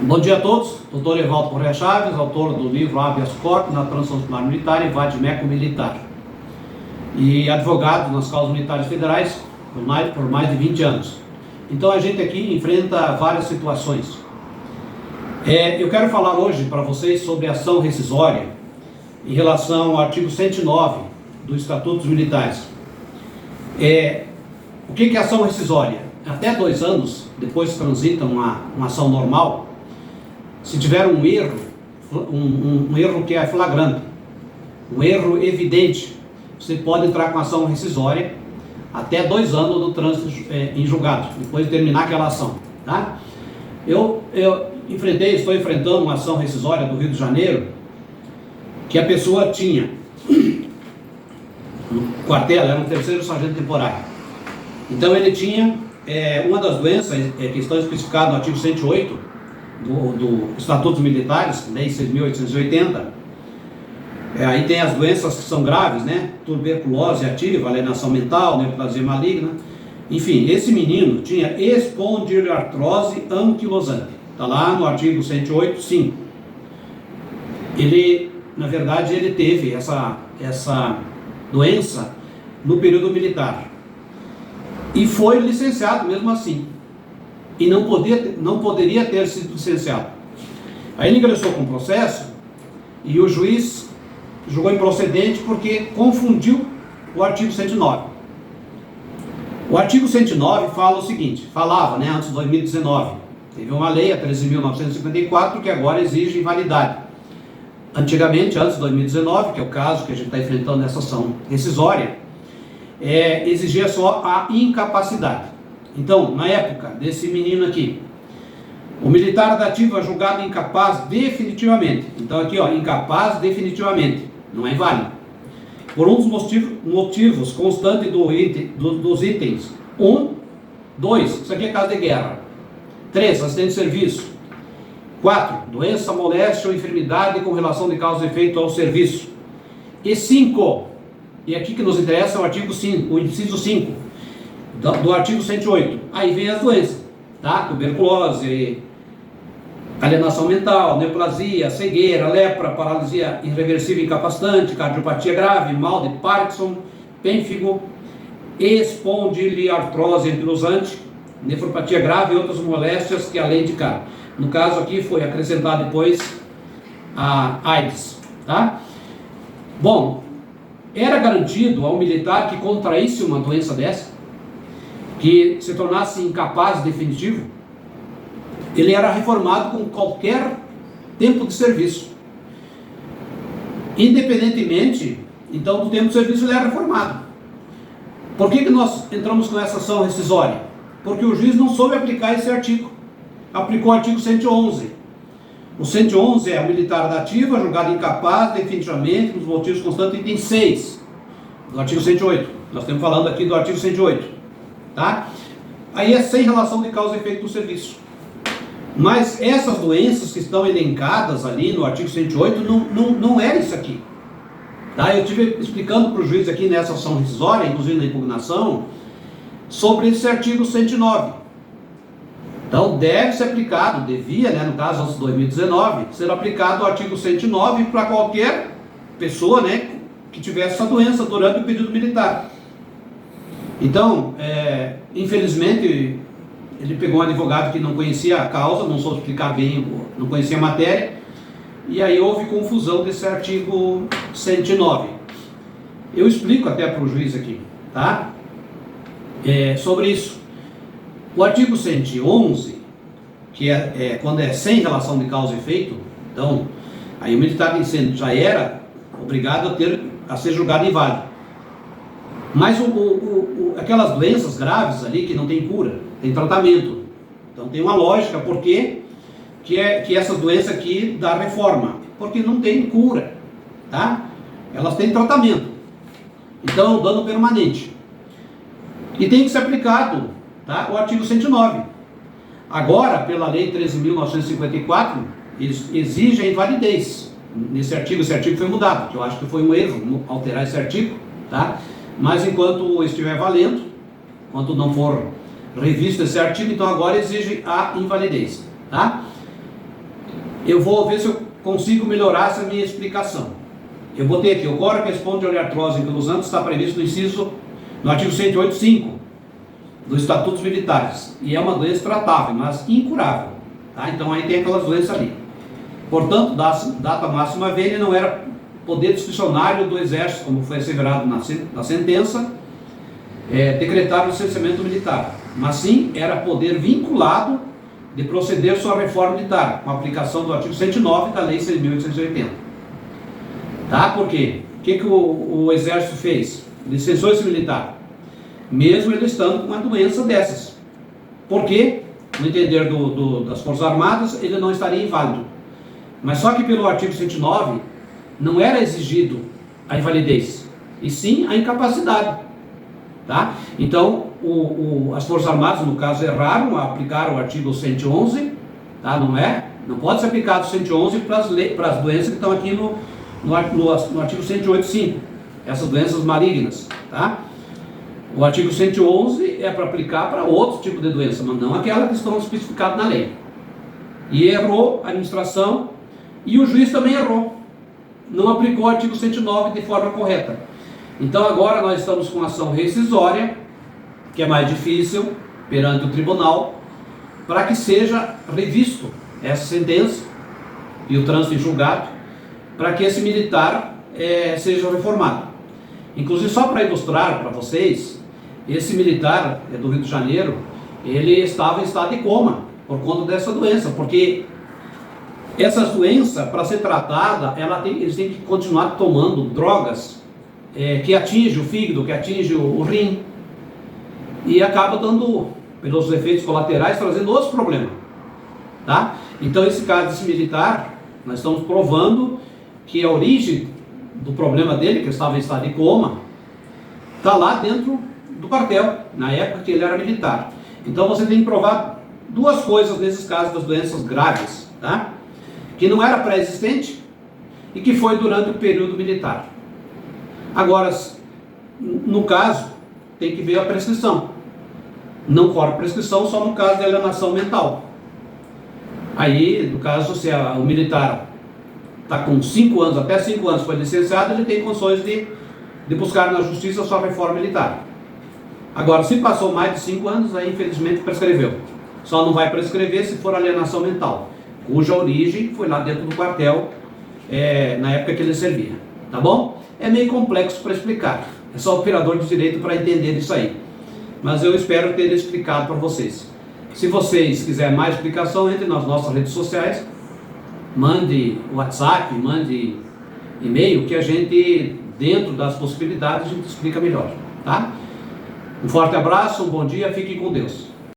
Bom dia a todos, doutor Evaldo Correia Chaves, autor do livro Habeas Corpus na Transição Disciplinar Militar e Vade-Mecum Militar, e advogado nas causas militares federais por mais de 20 anos. Então a gente aqui enfrenta várias situações. Eu quero falar hoje para vocês sobre ação rescisória em relação ao artigo 109 do Estatuto dos Militares. O que é ação rescisória? Até 2 anos depois transita uma ação normal. Se tiver um erro, um erro que é flagrante, um erro evidente, você pode entrar com ação rescisória até 2 anos do trânsito em julgado, depois de terminar aquela ação, tá? Eu estou enfrentando uma ação rescisória do Rio de Janeiro, que a pessoa tinha no quartel, era um 3º sargento temporário. Então ele tinha uma das doenças que estão especificadas no artigo 108 do Estatuto dos Militares, Lei 6.880. Aí tem as doenças que são graves, né? Tuberculose ativa, alienação mental, neoplasia maligna. Enfim, esse menino tinha espondiliartrose anquilosante. Está lá no artigo 108, 5. Ele, na verdade, ele teve essa doença no período militar. E foi licenciado mesmo assim. E não poderia ter sido licenciado. Aí ele ingressou com processo e o juiz julgou improcedente porque confundiu o artigo 109. O artigo 109 fala o seguinte, falava, antes de 2019, teve uma lei, a 13.954, que agora exige invalidade. Antigamente, antes de 2019, que é o caso que a gente está enfrentando nessa ação rescisória, exigia só a incapacidade. Então, na época desse menino aqui, o militar da ativa é julgado incapaz definitivamente. Então aqui, incapaz definitivamente, não é válido. Por um dos motivos constantes dos itens. 1, 2, isso aqui é caso de guerra. 3, acidente de serviço. 4, doença, moléstia ou enfermidade com relação de causa e efeito ao serviço. E 5, e aqui que nos interessa é o artigo 5, o inciso 5. Do artigo 108, aí vem as doenças, tá? Tuberculose, alienação mental, neoplasia, cegueira, lepra, paralisia irreversível incapacitante, cardiopatia grave, mal de Parkinson, pênfigo, espondiliartrose anquilosante, nefropatia grave e outras moléstias que a lei indicar. No caso aqui foi acrescentado depois a AIDS, tá? Bom, era garantido ao militar que contraísse uma doença dessa, que se tornasse incapaz definitivo, ele era reformado com qualquer tempo de serviço. Independentemente, então, do tempo de serviço, ele era reformado. Por que nós entramos com essa ação rescisória? Porque o juiz não soube aplicar esse artigo. Aplicou o artigo 111. O 111 é o militar da ativa, julgado incapaz definitivamente, nos motivos constantes, item 6 do artigo 108. Nós estamos falando aqui do artigo 108. Tá? Aí é sem relação de causa e efeito do serviço. Mas essas doenças que estão elencadas ali no artigo 108 não é isso aqui. Tá? Eu estive explicando para o juiz aqui nessa ação rescisória, inclusive na impugnação, sobre esse artigo 109. Então deve ser aplicado, devia, no caso antes de 2019, ser aplicado o artigo 109 para qualquer pessoa, que tivesse essa doença durante o período militar. Então, infelizmente, ele pegou um advogado que não conhecia a causa, não soube explicar bem, não conhecia a matéria, e aí houve confusão desse artigo 109. Eu explico até para o juiz aqui, tá? Sobre isso. O artigo 111, que quando é sem relação de causa e efeito, então, aí o militar de incêndio já era obrigado a ser julgado inválido. Mas aquelas doenças graves ali que não tem cura, tem tratamento. Então tem uma lógica, por quê? Que essas doenças aqui da reforma, porque não tem cura, tá? Elas têm tratamento. Então é um dano permanente. E tem que ser aplicado, tá? O artigo 109. Agora, pela lei 13.954, exige a invalidez. Esse artigo foi mudado, que eu acho que foi um erro alterar esse artigo, tá? Mas enquanto estiver valendo, enquanto não for revisto esse artigo, então agora exige a invalidez, tá? Eu vou ver se eu consigo melhorar essa minha explicação. Eu botei aqui, ocorre que responde de oleartrose em pelos anos está previsto no artigo 108.5 dos Estatutos Militares. E é uma doença tratável, mas incurável. Tá? Então aí tem aquelas doenças ali. Portanto, data máxima vênia não era poder discricionário do Exército, como foi asseverado na sentença, decretar o licenciamento militar. Mas sim, era poder vinculado de proceder sua reforma militar, com a aplicação do artigo 109 da Lei 6.880. Tá? Por quê? O que o Exército fez? Licenciou esse militar, mesmo ele estando com uma doença dessas. Por quê? No entender das Forças Armadas, ele não estaria inválido. Mas só que pelo artigo 109, não era exigido a invalidez, e sim a incapacidade. Tá? Então, as Forças Armadas, no caso, erraram, aplicaram o artigo 111, tá? Não pode ser aplicado o 111 para as doenças que estão aqui no artigo 108.5, essas doenças malignas. Tá? O artigo 111 é para aplicar para outro tipo de doença, mas não aquela que estão especificadas na lei. E errou a administração, e o juiz também errou, não aplicou o artigo 109 de forma correta. Então agora nós estamos com ação rescisória, que é mais difícil, perante o tribunal, para que seja revisto essa sentença e o trânsito em julgado, para que esse militar seja reformado. Inclusive, só para ilustrar para vocês, esse militar do Rio de Janeiro, ele estava em estado de coma por conta dessa doença, porque essa doença, para ser tratada, eles têm que continuar tomando drogas que atinge o fígado, que atinge o rim, e acaba dando, pelos efeitos colaterais, trazendo outros problemas. Tá? Então, esse caso desse militar, nós estamos provando que a origem do problema dele, que estava em estado de coma, está lá dentro do quartel, na época que ele era militar. Então, você tem que provar duas coisas nesses casos das doenças graves, tá? Que não era pré-existente e que foi durante o período militar. Agora, no caso, tem que ver a prescrição. Não corre prescrição só no caso de alienação mental. Aí, no caso, se o militar está com 5 anos, até 5 anos foi licenciado, ele tem condições de buscar na justiça a sua reforma militar. Agora, se passou mais de 5 anos, aí infelizmente prescreveu. Só não vai prescrever se for alienação mental, cuja origem foi lá dentro do quartel, na época que ele servia. Tá bom? É meio complexo para explicar. É só o operador de direito para entender isso aí. Mas eu espero ter explicado para vocês. Se vocês quiserem mais explicação, entre nas nossas redes sociais, mande WhatsApp, mande e-mail, que a gente, dentro das possibilidades, a gente explica melhor. Tá? Um forte abraço, um bom dia, fiquem com Deus.